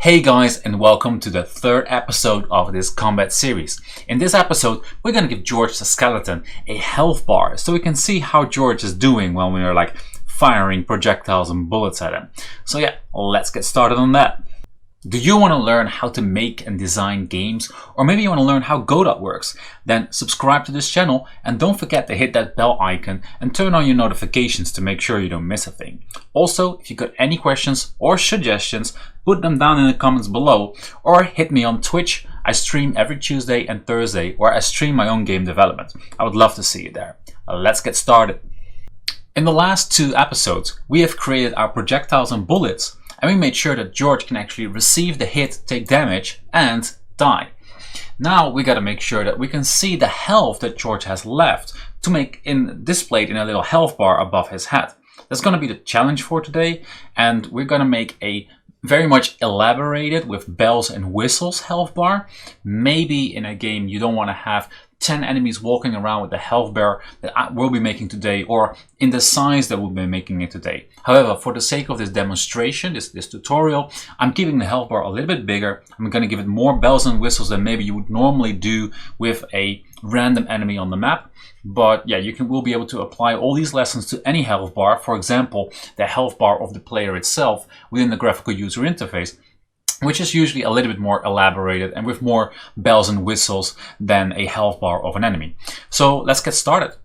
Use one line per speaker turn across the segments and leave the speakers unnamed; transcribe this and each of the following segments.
Hey guys, and welcome to the third episode of this combat series. In this episode, we're gonna give George the skeleton a health bar so we can see how George is doing when we are firing projectiles and bullets at him. So yeah, let's get started on that. Do you want to learn how to make and design games, or maybe you want to learn how Godot works? Then subscribe to this channel and don't forget to hit that bell icon and turn on your notifications to make sure you don't miss a thing. Also, if you got any questions or suggestions, put them down in the comments below or hit me on Twitch. I stream every Tuesday and Thursday where I stream my own game development. I would love to see you there. Let's get started. In the last two episodes, we have created our projectiles and bullets, and we made sure that George can actually receive the hit, take damage, and die. Now we gotta make sure that we can see the health that George has left to make displayed in a little health bar above his head. That's gonna be the challenge for today, and we're gonna make a very much elaborated with bells and whistles health bar. Maybe in a game you don't want to have 10 enemies walking around with the health bar that I will be making today, or in the size that we'll be making it today. However, for the sake of this demonstration, this tutorial, I'm keeping the health bar a little bit bigger. I'm going to give it more bells and whistles than maybe you would normally do with a random enemy on the map. But yeah, will be able to apply all these lessons to any health bar. For example, the health bar of the player itself within the graphical user interface, which is usually a little bit more elaborated and with more bells and whistles than a health bar of an enemy. So let's get started.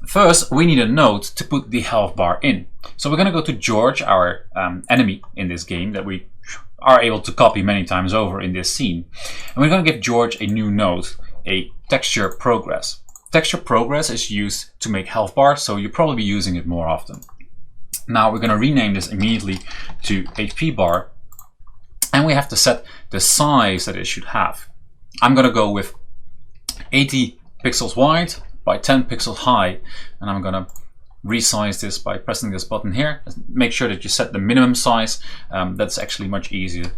First, we need a node to put the health bar in. So we're going to go to George, our enemy in this game that we are able to copy many times over in this scene. And we're going to give George a new node, a TextureProgress. TextureProgress is used to make health bars, so you'll probably be using it more often. Now we're going to rename this immediately to HPBar. And we have to set the size that it should have. I'm going to go with 80 pixels wide by 10 pixels high. And I'm going to resize this by pressing this button here. Make sure that you set the minimum size. That's actually much easier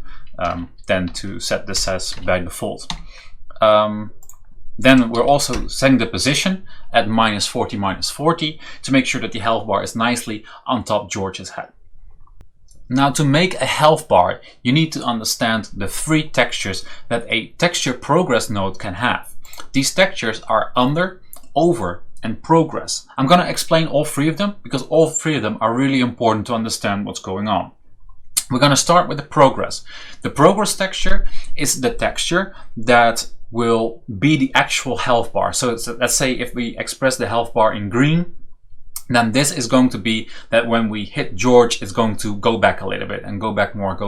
than to set this as by default. Then we're also setting the position at -40 to make sure that the health bar is nicely on top George's head. Now, to make a health bar, you need to understand the three textures that a TextureProgress node can have. These textures are under, over, and progress. I'm going to explain all three of them because all three of them are really important to understand what's going on. We're going to start with the progress. The progress texture is the texture that will be the actual health bar. So let's say if we express the health bar in green, then this is going to be that when we hit George, it's going to go back a little bit and go back more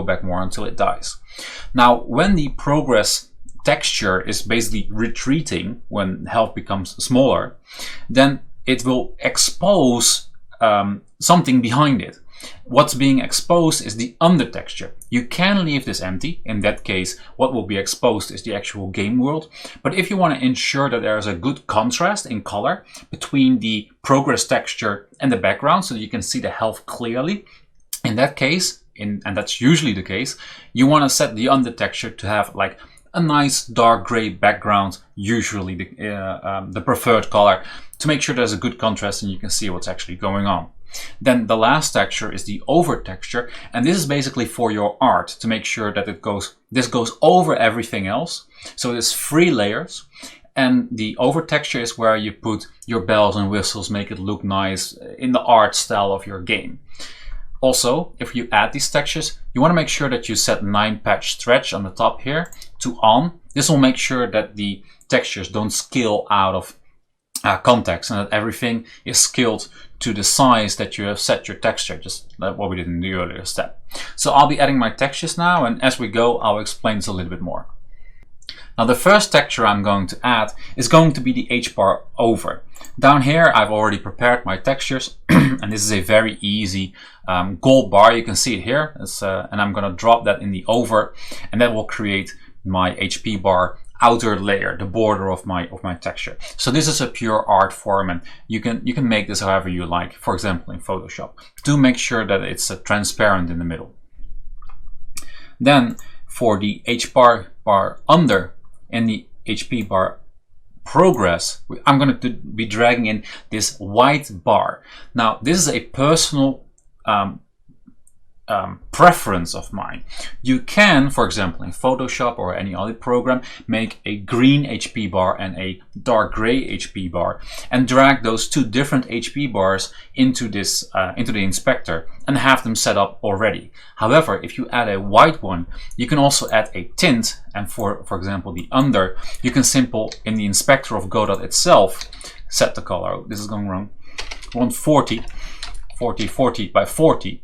until it dies. Now, when the progress texture is basically retreating, when health becomes smaller, then it will expose something behind it. What's being exposed is the under texture. You can leave this empty. In that case, what will be exposed is the actual game world. But if you want to ensure that there is a good contrast in color between the progress texture and the background so that you can see the health clearly, in that case, and that's usually the case, you want to set the under texture to have like a nice dark gray background, usually the preferred color, to make sure there's a good contrast and you can see what's actually going on. Then the last texture is the over texture, and this is basically for your art to make sure that this goes over everything else. So there's 3 layers, and the over texture is where you put your bells and whistles, make it look nice in the art style of your game. Also, if you add these textures, you want to make sure that you set 9 patch stretch on the top here to on. This will make sure that the textures don't scale out of context and that everything is scaled to the size that you have set your texture, just like what we did in the earlier step. So I'll be adding my textures now, and as we go, I'll explain this a little bit more. Now, the first texture I'm going to add is going to be the HPBar over. Down here, I've already prepared my textures, and this is a very easy gold bar. You can see it here, and I'm going to drop that in the over, and that will create my HPBar outer layer, the border of my texture. So this is a pure art form, and you can make this however you like. For example, in Photoshop, do make sure that it's transparent in the middle. Then for the HPBar under and the HPBar progress, I'm going to be dragging in this white bar. Now, this is a personal preference of mine. You can, for example, in Photoshop or any other program, make a green HP bar and a dark gray HP bar and drag those two different HP bars into this into the inspector and have them set up already. However, if you add a white one, you can also add a tint, and for example the under, you can simple in the inspector of Godot itself set the color. This is going wrong. 140 40 by 40.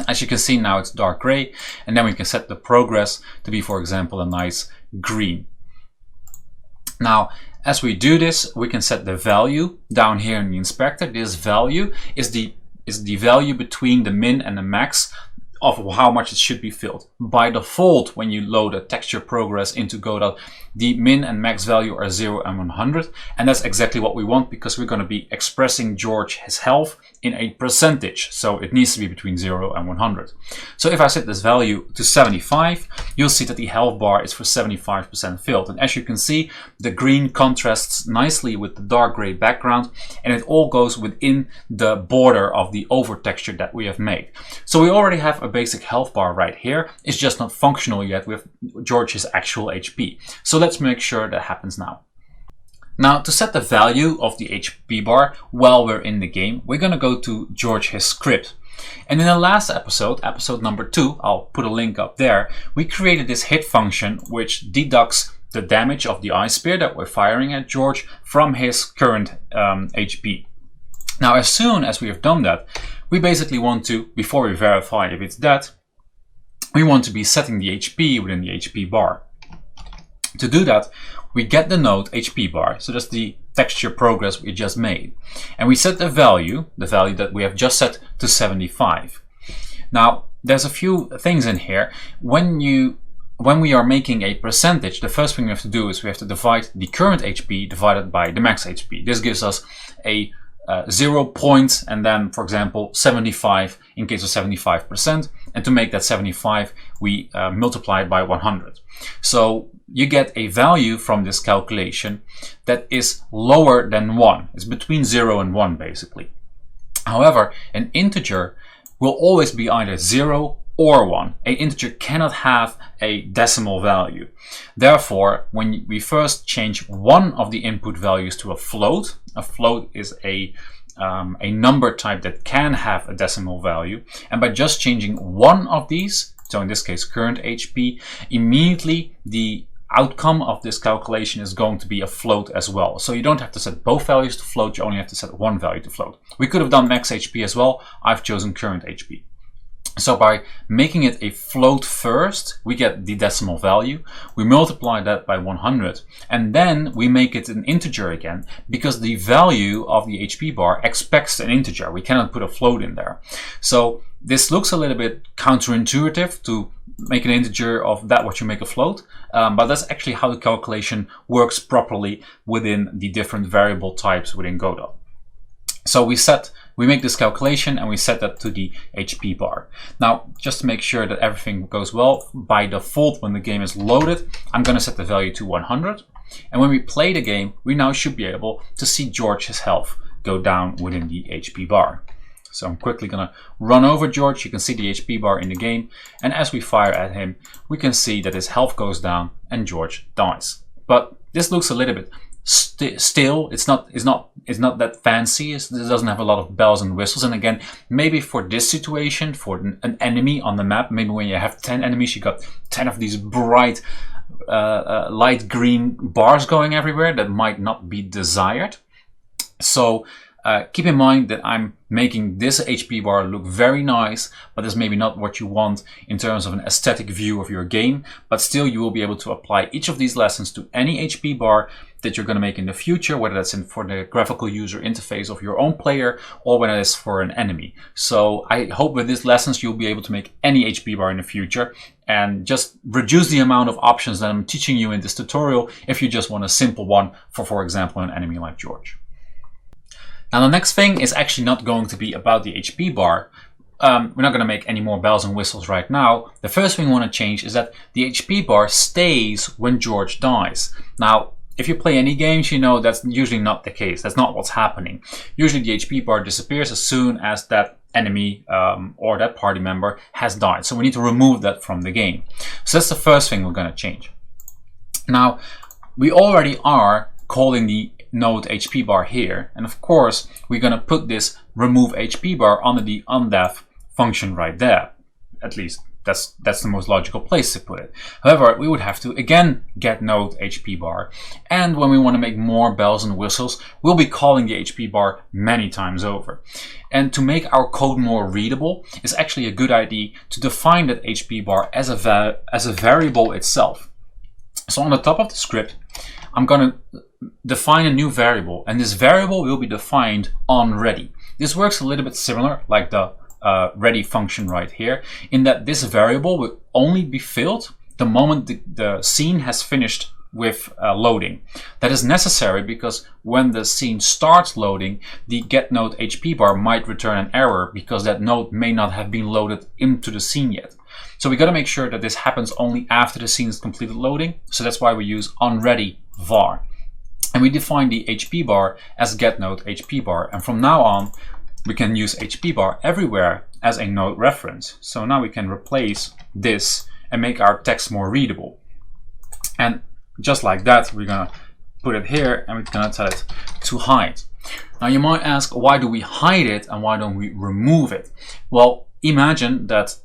As you can see now, it's dark gray, and then we can set the progress to be, for example, a nice green. Now, as we do this, we can set the value down here in the inspector. This value is the value between the min and the max of how much it should be filled. By default, when you load a TextureProgress into Godot, the min and max value are 0 and 100, and that's exactly what we want because we're going to be expressing George, his health, in a percentage, so it needs to be between 0 and 100. So if I set this value to 75, you'll see that the health bar is for 75% filled, and as you can see, the green contrasts nicely with the dark gray background, and it all goes within the border of the over texture that we have made. So we already have a basic health bar right here. It's just not functional yet with George's actual HP. So let's make sure that happens now. Now, to set the value of the HP bar while we're in the game, we're going to go to George's script. And in the last episode, episode number 2, I'll put a link up there, we created this hit function which deducts the damage of the ice spear that we're firing at George from his current HP. Now, as soon as we have done that, we basically want to, before we verify if it's dead, we want to be setting the HP within the HP bar. To do that, we get the node HPBar, so that's the TextureProgress we just made. And we set the value that we have just set to 75. Now, there's a few things in here. When we are making a percentage, the first thing we have to do is we have to divide the current HP divided by the max HP. This gives us a 0 point and then, for example, 75 in case of 75%. And to make that 75, we multiply it by 100. So you get a value from this calculation that is lower than 1. It's between 0 and 1, basically. However, an integer will always be either 0 or 1. An integer cannot have a decimal value. Therefore, when we first change one of the input values to a float is a number type that can have a decimal value, and by just changing one of these, so in this case current HP, immediately the outcome of this calculation is going to be a float as well. So you don't have to set both values to float, you only have to set one value to float. We could have done max HP as well. I've chosen current HP. So by making it a float first, we get the decimal value, we multiply that by 100, and then we make it an integer again, because the value of the HP bar expects an integer. We cannot put a float in there. So this looks a little bit counterintuitive to make an integer of that what you make a float, but that's actually how the calculation works properly within the different variable types within Godot. So we make this calculation and we set that to the HP bar. Now, just to make sure that everything goes well, by default when the game is loaded, I'm going to set the value to 100. And when we play the game, we now should be able to see George's health go down within the HP bar. So I'm quickly going to run over George. You can see the HP bar in the game. And as we fire at him, we can see that his health goes down and George dies. But this looks a little bit still, it's not that fancy. It doesn't have a lot of bells and whistles. And again, maybe for this situation, for an enemy on the map, maybe when you have 10 enemies, you got 10 of these bright light green bars going everywhere, that might not be desired. So keep in mind that I'm making this HP bar look very nice, but that's maybe not what you want in terms of an aesthetic view of your game. But still, you will be able to apply each of these lessons to any HP bar that you're going to make in the future, whether that's for the graphical user interface of your own player or when it is for an enemy. So I hope with these lessons you'll be able to make any HP bar in the future and just reduce the amount of options that I'm teaching you in this tutorial if you just want a simple one for example, an enemy like George. Now the next thing is actually not going to be about the HP bar. We're not going to make any more bells and whistles right now. The first thing we want to change is that the HP bar stays when George dies. Now, if you play any games, you know that's usually not the case. That's not what's happening. Usually the HP bar disappears as soon as that enemy or that party member has died. So we need to remove that from the game. So that's the first thing we're going to change. Now, we already are calling the node HP bar here. And of course, we're going to put this remove HP bar under the undef function right there. At least that's the most logical place to put it. However, we would have to again get node HP bar. And when we want to make more bells and whistles, we'll be calling the HP bar many times over. And to make our code more readable, it's actually a good idea to define that HP bar as a variable itself. So on the top of the script, I'm going to define a new variable, and this variable will be defined on ready. This works a little bit similar like the ready function right here, in that this variable will only be filled the moment the scene has finished with loading. That is necessary because when the scene starts loading, the get node HP bar might return an error because that node may not have been loaded into the scene yet. So we got to make sure that this happens only after the scene is completed loading. So that's why we use onReady var. And we define the HP bar as get node HP bar. And from now on, we can use HP bar everywhere as a node reference. So now we can replace this and make our text more readable. And just like that, we're gonna put it here and we're gonna tell it to hide. Now you might ask, why do we hide it and why don't we remove it? Well, imagine that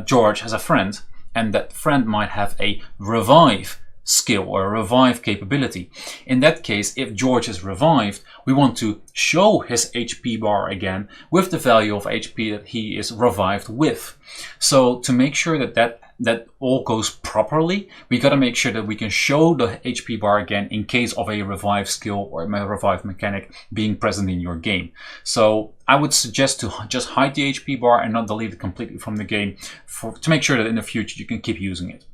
George has a friend, and that friend might have a revive skill or a revive capability. In that case, if George is revived, we want to show his HP bar again with the value of HP that he is revived with. So to make sure that all goes properly, we got to make sure that we can show the HP bar again in case of a revive skill or a revive mechanic being present in your game. So I would suggest to just hide the HP bar and not delete it completely from the game to make sure that in the future you can keep using it.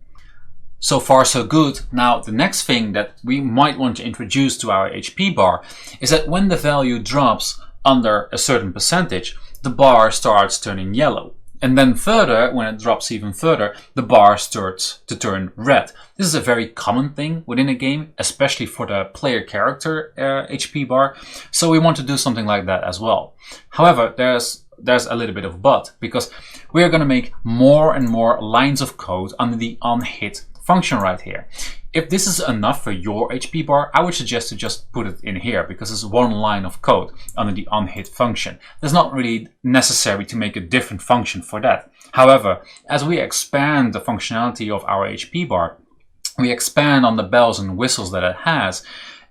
So far so good. Now the next thing that we might want to introduce to our HP bar is that when the value drops under a certain percentage, the bar starts turning yellow. And then further, when it drops even further, the bar starts to turn red. This is a very common thing within a game, especially for the player character HP bar. So we want to do something like that as well. However, there's a little bit of but, because we are going to make more and more lines of code under the onHit function right here. If this is enough for your HP bar, I would suggest to just put it in here because it's one line of code under the onHit function. It's not really necessary to make a different function for that. However, as we expand the functionality of our HP bar, we expand on the bells and whistles that it has,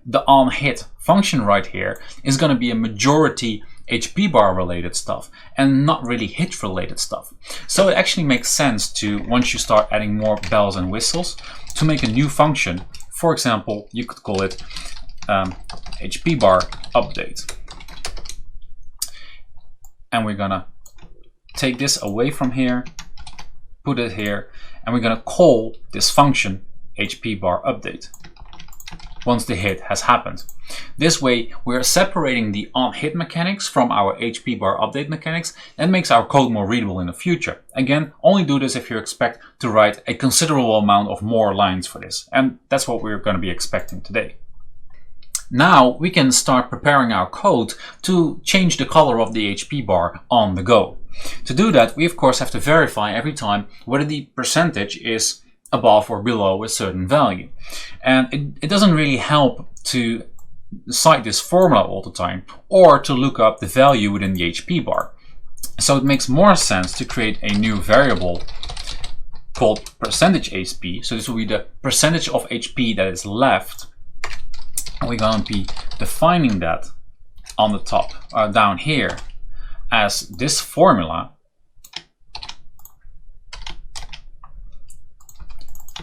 the onHit function right here is going to be a majority HP bar related stuff and not really hit related stuff. So it actually makes sense to, once you start adding more bells and whistles, to make a new function. For example, you could call it HPBar update. And we're gonna take this away from here, put it here, and we're gonna call this function HPBar update once the hit has happened. This way, we're separating the onHit mechanics from our HPBar update mechanics and makes our code more readable in the future. Again, only do this if you expect to write a considerable amount of more lines for this. And that's what we're going to be expecting today. Now we can start preparing our code to change the color of the HP bar on the go. To do that, we of course have to verify every time whether the percentage is above or below a certain value. And it doesn't really help to cite this formula all the time or to look up the value within the HP bar. So it makes more sense to create a new variable called percentage HP. So this will be the percentage of HP that is left. And we're going to be defining that on the top, down here, as this formula.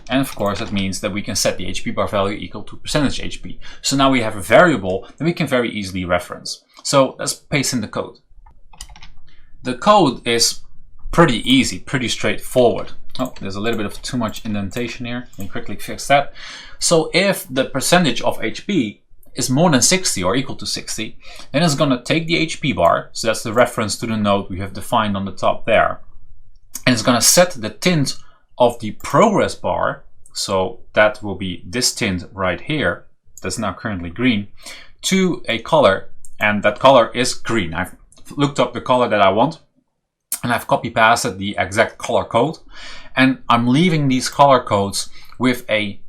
And of course, that means that we can set the HP bar value equal to percentage HP. So now we have a variable that we can very easily reference. So let's paste in the code. The code is pretty easy, pretty straightforward. Oh, there's a little bit of too much indentation here. Let me quickly fix that. So if the percentage of HP is more than 60 or equal to 60, then it's going to take the HP bar. So that's the reference to the node we have defined on the top there. And it's going to set the tint of the progress bar, so that will be this tint right here, that's now currently green, to a color, and that color is green. I've looked up the color that I want, and I've copy pasted the exact color code, and I'm leaving these color codes with a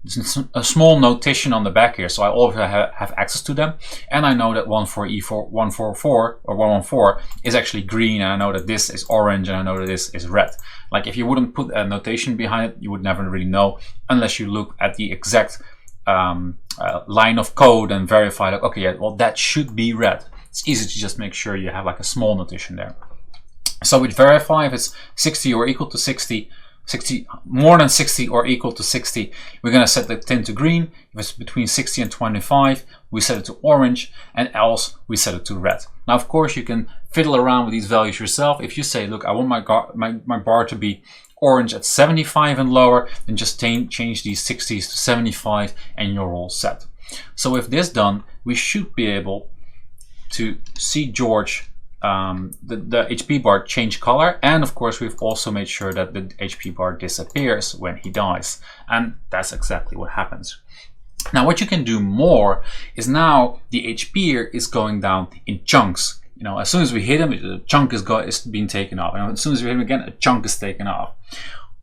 small notation on the back here, so I always have access to them, and I know that 144 or 114 is actually green, and I know that this is orange, and I know that this is red. Like, if you wouldn't put a notation behind it, you would never really know unless you look at the exact line of code and verify, like, okay, yeah, well, that should be red. It's easy to just make sure you have like a small notation there. So with verify, if it's 60 or equal to 60, more than 60 or equal to 60, we're going to set the tint to green. If it's between 60 and 25, we set it to orange, and else we set it to red. Now, of course, you can fiddle around with these values yourself. If you say, look, I want my bar to be orange at 75 and lower, then just change these 60s to 75 and you're all set. So with this done, we should be able to see George, the HPBar, change color, and of course we've also made sure that the HPBar disappears when he dies, and that's exactly what happens. Now what you can do more is, now the HP is going down in chunks. You know, as soon as we hit him, a chunk is being taken off, and as soon as we hit him again, a chunk is taken off.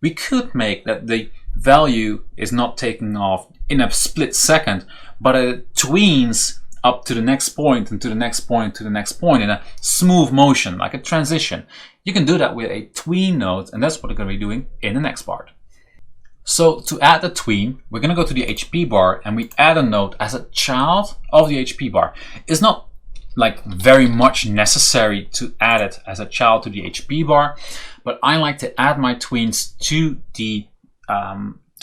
We could make that the value is not taken off in a split second, but it tweens up to the next point and to the next point to the next point in a smooth motion, like a transition. You can do that with a tween node, and that's what we're going to be doing in the next part. So to add the tween, we're going to go to the HPBar, and we add a node as a child of the HPBar. It's not like very much necessary to add it as a child to the HPBar, but I like to add my tweens to the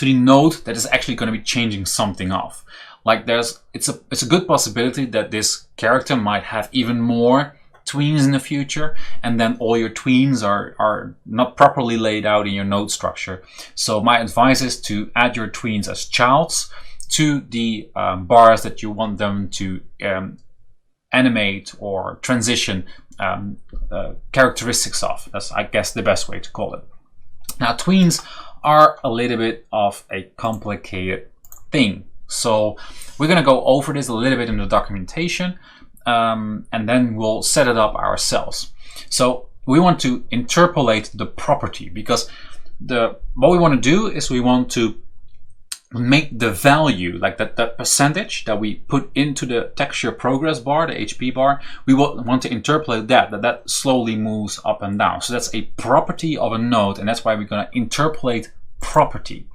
node that is actually going to be changing something off. Like, it's a good possibility that this character might have even more tweens in the future, and then all your tweens are not properly laid out in your node structure. So my advice is to add your tweens as childs to the bars that you want them to animate or transition characteristics of. That's, I guess, the best way to call it. Now, tweens are a little bit of a complicated thing. So we're going to go over this a little bit in the documentation, and then we'll set it up ourselves. So we want to interpolate the property, because what we want to do is we want to make the value, like that percentage that we put into the TextureProgress bar, the HP bar, we want to interpolate that slowly moves up and down. So that's a property of a node, and that's why we're going to interpolate property.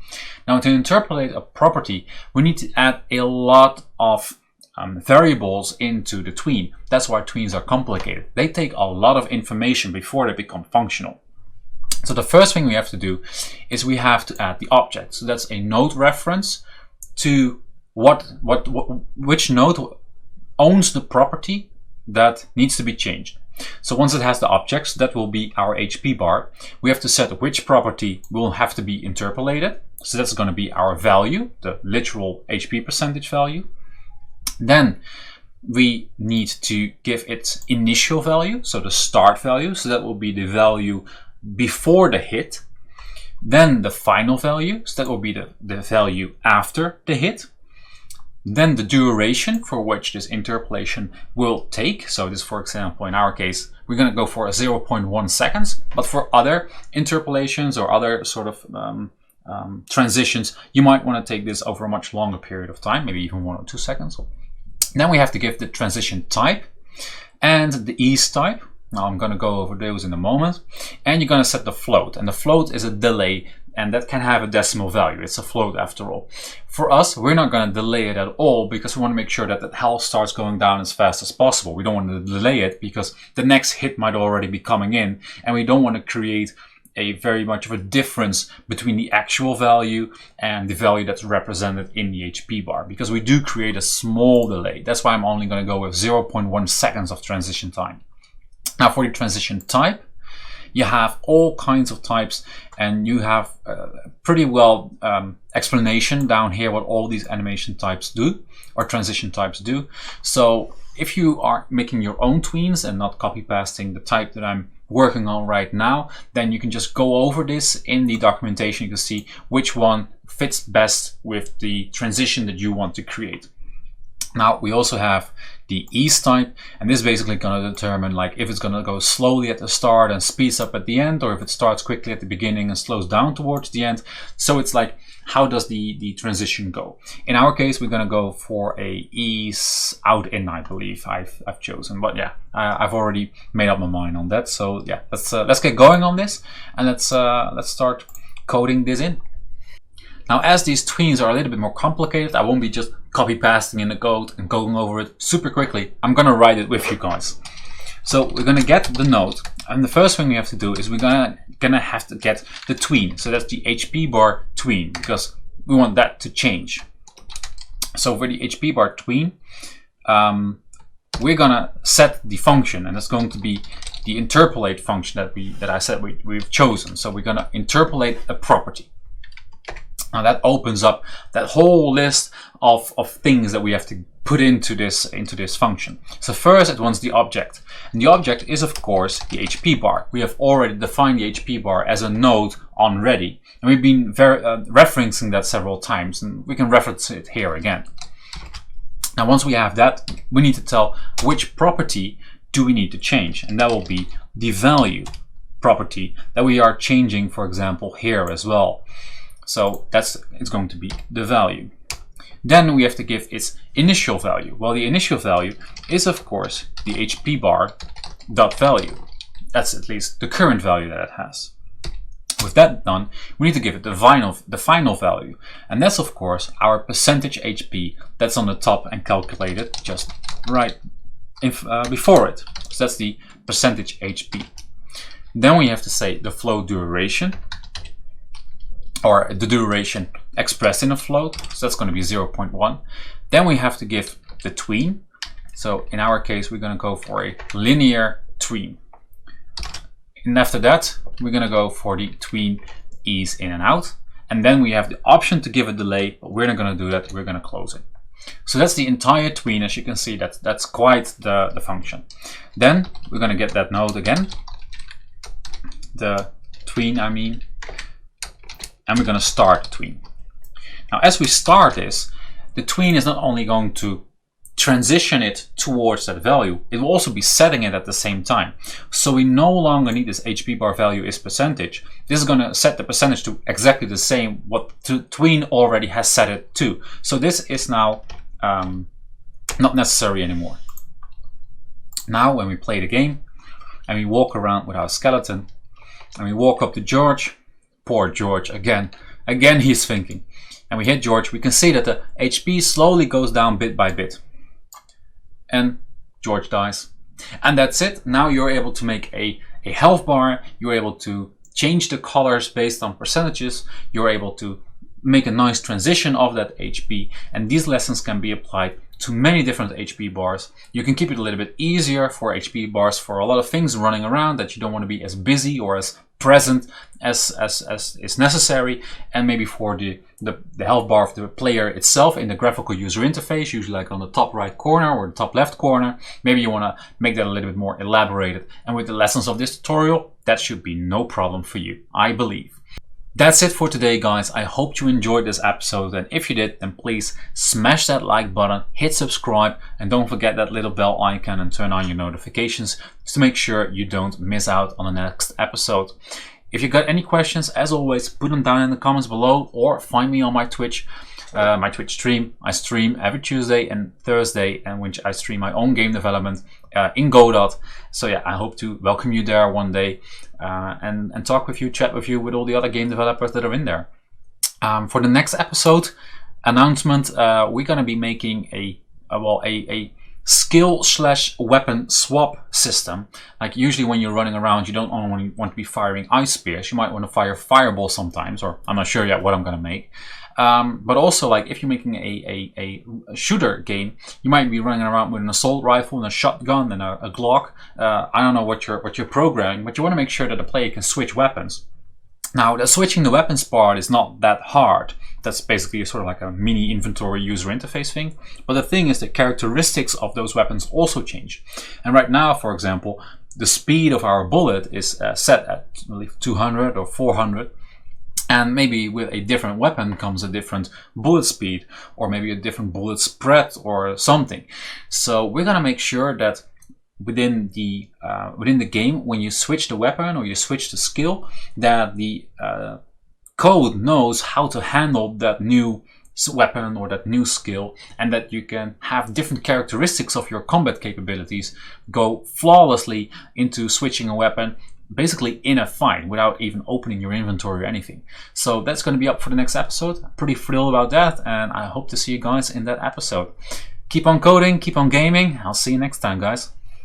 Now, to interpolate a property, we need to add a lot of variables into the tween. That's why tweens are complicated. They take a lot of information before they become functional. So the first thing we have to do is we have to add the object. So that's a node reference to which node owns the property that needs to be changed. So once it has the objects, that will be our HP bar. We have to set which property will have to be interpolated. So that's going to be our value, the literal HP percentage value. Then we need to give its initial value, so the start value. So that will be the value before the hit. Then the final value, so that will be the value after the hit. Then the duration for which this interpolation will take. So this, for example, in our case, we're going to go for 0.1 seconds. But for other interpolations or other sort of transitions, you might want to take this over a much longer period of time, maybe even 1 or 2 seconds. Then we have to give the transition type and the ease type. Now I'm going to go over those in a moment. And you're going to set the float. And the float is a delay, and that can have a decimal value. It's a float after all. For us, we're not going to delay it at all, because we want to make sure that health starts going down as fast as possible. We don't want to delay it because the next hit might already be coming in, and we don't want to create a very much of a difference between the actual value and the value that's represented in the HP bar, because we do create a small delay. That's why I'm only going to go with 0.1 seconds of transition time. Now for the transition type, you have all kinds of types, and you have pretty well explanation down here what all these animation types do, or transition types do. So if you are making your own tweens and not copy pasting the type that I'm working on right now, then you can just go over this in the documentation. You can see which one fits best with the transition that you want to create. Now we also have the ease type, and this is basically going to determine like if it's going to go slowly at the start and speeds up at the end, or if it starts quickly at the beginning and slows down towards the end. So it's like, how does the transition go? In our case, we're going to go for a ease out in, I believe I've chosen, but yeah, I've already made up my mind on that. So yeah, let's get going on this, and let's start coding this in. Now, as these tweens are a little bit more complicated, I won't be just copy pasting in the code and going over it super quickly. I'm gonna write it with you guys. So we're gonna get the node, and the first thing we have to do is we're gonna have to get the tween. So that's the HPBar tween, because we want that to change. So for the HPBar tween, we're gonna set the function, and it's going to be the interpolate function that I said we've chosen. So we're gonna interpolate a property. Now that opens up that whole list of things that we have to put into this function. So first it wants the object, and the object is of course the HPBar. We have already defined the HPBar as a node already, and we've been referencing that several times, and we can reference it here again. Now once we have that, we need to tell which property do we need to change, and that will be the value property that we are changing, for example, here as well. So it's going to be the value. Then we have to give its initial value. Well, the initial value is of course the HPBar dot value. That's at least the current value that it has. With that done, we need to give it the final value, and that's of course our percentage HP that's on the top and calculated just right before it. So that's the percentage HP. Then we have to say the float duration, or the duration expressed in a float, so that's going to be 0.1. Then we have to give the tween. So in our case, we're going to go for a linear tween. And after that, we're going to go for the tween ease in and out. And then we have the option to give a delay, but we're not going to do that. We're going to close it. So that's the entire tween. As you can see, that's quite the function. Then we're going to get that node again, the tween, I mean, and we're going to start the tween. Now, as we start this, the tween is not only going to transition it towards that value, it will also be setting it at the same time. So we no longer need this HPBar value is percentage. This is going to set the percentage to exactly the same what tween already has set it to. So this is now not necessary anymore. Now, when we play the game and we walk around with our skeleton and we walk up to George, poor George, again he's thinking, and we hit George, we can see that the HP slowly goes down bit by bit, and George dies. And that's it. Now you're able to make a health bar, you're able to change the colors based on percentages, you're able to make a nice transition of that HP, and these lessons can be applied to many different HP bars. You can keep it a little bit easier for HP bars for a lot of things running around that you don't want to be as busy or as present as is necessary, and maybe for the health bar of the player itself in the graphical user interface, usually like on the top right corner or the top left corner, maybe you want to make that a little bit more elaborated. And with the lessons of this tutorial, that should be no problem for you, I believe. That's it for today, guys. I hope you enjoyed this episode, and if you did, then please smash that like button, hit subscribe, and don't forget that little bell icon and turn on your notifications to make sure you don't miss out on the next episode. If you got any questions, as always, put them down in the comments below, or find me on my Twitch stream. I stream every Tuesday and Thursday, and which I stream my own game development in Godot. So yeah, I hope to welcome you there one day and talk with you, chat with you, with all the other game developers that are in there. For the next episode announcement, we're going to be making a skill/weapon swap system. Like usually when you're running around, you don't only want to be firing ice spears, you might want to fire fireball sometimes, or I'm not sure yet what I'm going to make. But also, like if you're making a shooter game, you might be running around with an assault rifle and a shotgun and a Glock. I don't know what you're programming, but you want to make sure that the player can switch weapons. Now, the switching the weapons part is not that hard. That's basically sort of like a mini inventory user interface thing. But the thing is, the characteristics of those weapons also change. And right now, for example, the speed of our bullet is set at, I believe, 200 or 400. And maybe with a different weapon comes a different bullet speed, or maybe a different bullet spread or something. So we're gonna make sure that within the game, when you switch the weapon or you switch the skill, that the code knows how to handle that new weapon or that new skill, and that you can have different characteristics of your combat capabilities go flawlessly into switching a weapon, basically in a fight, without even opening your inventory or anything. So that's going to be up for the next episode. Pretty thrilled about that, and I hope to see you guys in that episode. Keep on coding, keep on gaming. I'll see you next time, guys.